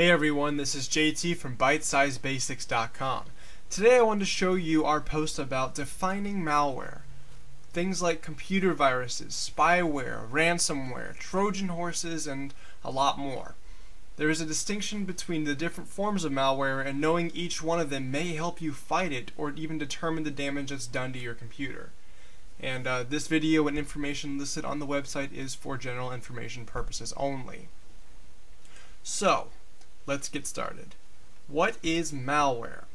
Hey everyone, this is JT from BitesizeBasics.com. Today I wanted to show you our post about defining malware. Things like computer viruses, spyware, ransomware, Trojan horses, and a lot more. There is a distinction between the different forms of malware, and knowing each one of them may help you fight it or even determine the damage that's done to your computer. And this video and information listed on the website is for general information purposes only. So, let's get started. What is malware?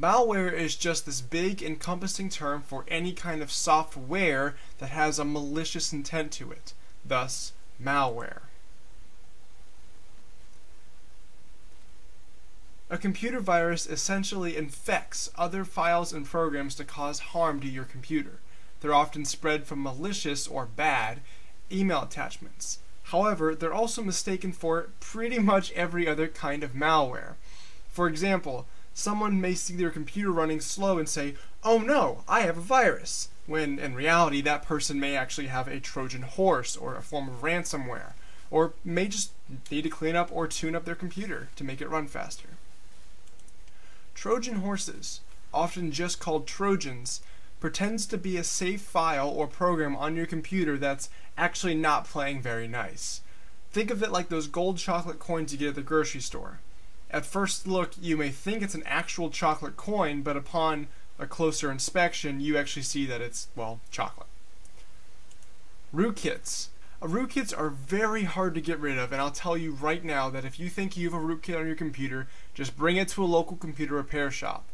Malware is just this big, encompassing term for any kind of software that has a malicious intent to it, thus, malware. A computer virus essentially infects other files and programs to cause harm to your computer. They're often spread from malicious or bad email attachments. However, they're also mistaken for pretty much every other kind of malware. For example, someone may see their computer running slow and say, "Oh no, I have a virus," when in reality that person may actually have a Trojan horse or a form of ransomware, or may just need to clean up or tune up their computer to make it run faster. Trojan horses, often just called Trojans, pretends to be a safe file or program on your computer that's actually not playing very nice. Think of it like those gold chocolate coins you get at the grocery store. At first look, you may think it's an actual chocolate coin, but upon a closer inspection, you actually see that it's, well, chocolate. Rootkits. Rootkits are very hard to get rid of, and I'll tell you right now that if you think you have a rootkit on your computer, just bring it to a local computer repair shop.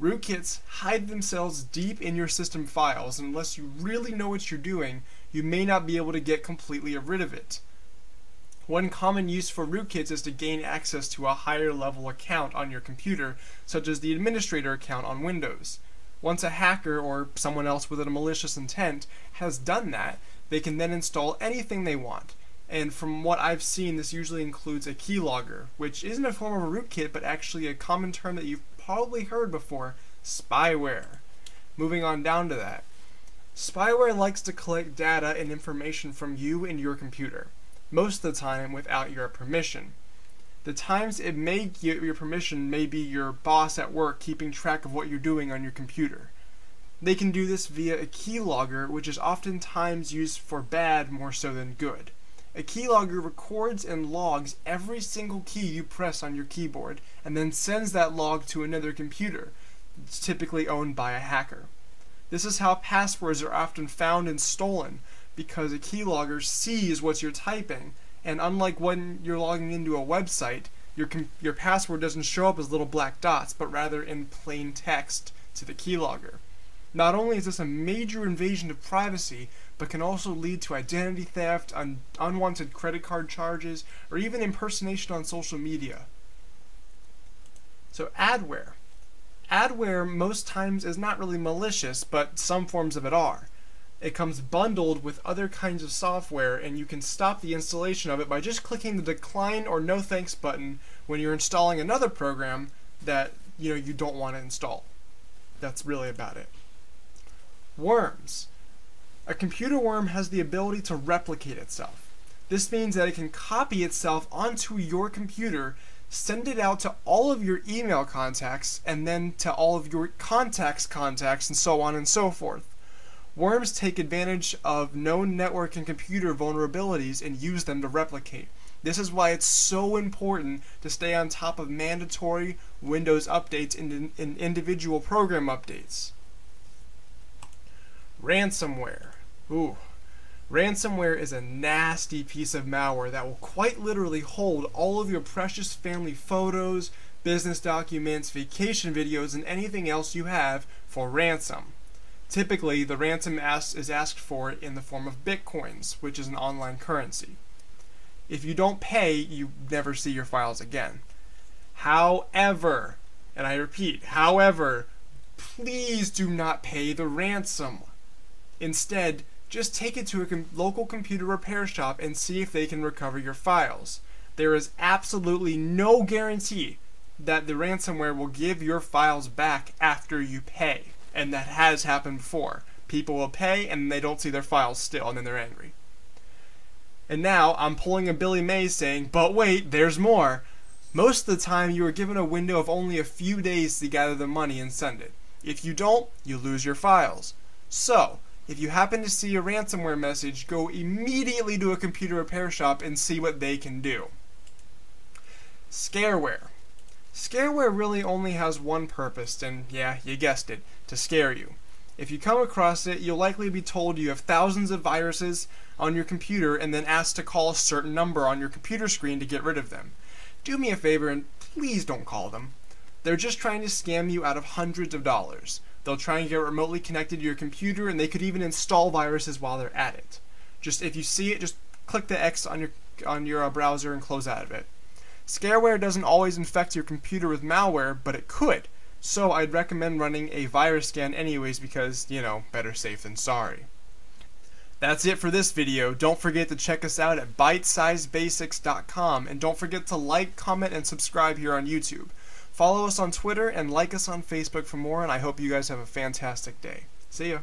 Rootkits hide themselves deep in your system files, and unless you really know what you're doing, you may not be able to get completely rid of it. One common use for rootkits is to gain access to a higher level account on your computer, such as the administrator account on Windows. Once a hacker or someone else with a malicious intent has done that, they can then install anything they want. And from what I've seen, this usually includes a keylogger, which isn't a form of a rootkit, but actually a common term that you've probably heard before, spyware. Moving on down to that. Spyware likes to collect data and information from you and your computer, most of the time without your permission. The times it may get your permission may be your boss at work keeping track of what you're doing on your computer. They can do this via a keylogger, which is oftentimes used for bad more so than good. A keylogger records and logs every single key you press on your keyboard and then sends that log to another computer. It's typically owned by a hacker. This is how passwords are often found and stolen, because a keylogger sees what you're typing, and unlike when you're logging into a website, your password doesn't show up as little black dots, but rather in plain text to the keylogger. Not only is this a major invasion of privacy, but can also lead to identity theft, unwanted credit card charges, or even impersonation on social media. So adware. Adware most times is not really malicious, but some forms of it are. It comes bundled with other kinds of software, and you can stop the installation of it by just clicking the decline or no thanks button when you're installing another program that you don't want to install. That's really about it. Worms. A computer worm has the ability to replicate itself. This means that it can copy itself onto your computer, send it out to all of your email contacts, and then to all of your contacts, and so on and so forth. Worms take advantage of known network and computer vulnerabilities and use them to replicate. This is why it's so important to stay on top of mandatory Windows updates and individual program updates. Ransomware. Ooh. Ransomware is a nasty piece of malware that will quite literally hold all of your precious family photos, business documents, vacation videos, and anything else you have for ransom. Typically, the ransom is asked for in the form of bitcoins, which is an online currency. If you don't pay, you never see your files again. However, and I repeat, however, please do not pay the ransom. Instead, just take it to a local computer repair shop and see if they can recover your files. There is absolutely no guarantee that the ransomware will give your files back after you pay. And that has happened before. People will pay and they don't see their files still, and then they're angry. And now I'm pulling a Billy Mays saying, but wait, there's more. Most of the time, you are given a window of only a few days to gather the money and send it. If you don't, you lose your files. So, if you happen to see a ransomware message, go immediately to a computer repair shop and see what they can do. Scareware. Scareware really only has one purpose, and yeah, you guessed it, to scare you. If you come across it, you'll likely be told you have thousands of viruses on your computer and then asked to call a certain number on your computer screen to get rid of them. Do me a favor and please don't call them. They're just trying to scam you out of hundreds of dollars. They'll try and get remotely connected to your computer, and they could even install viruses while they're at it. Just if you see it, just click the X on your browser and close out of it. Scareware doesn't always infect your computer with malware, but it could. So I'd recommend running a virus scan anyways because, you know, better safe than sorry. That's it for this video. Don't forget to check us out at bitesizebasics.com, and don't forget to like, comment, and subscribe here on YouTube. Follow us on Twitter and like us on Facebook for more, and I hope you guys have a fantastic day. See ya.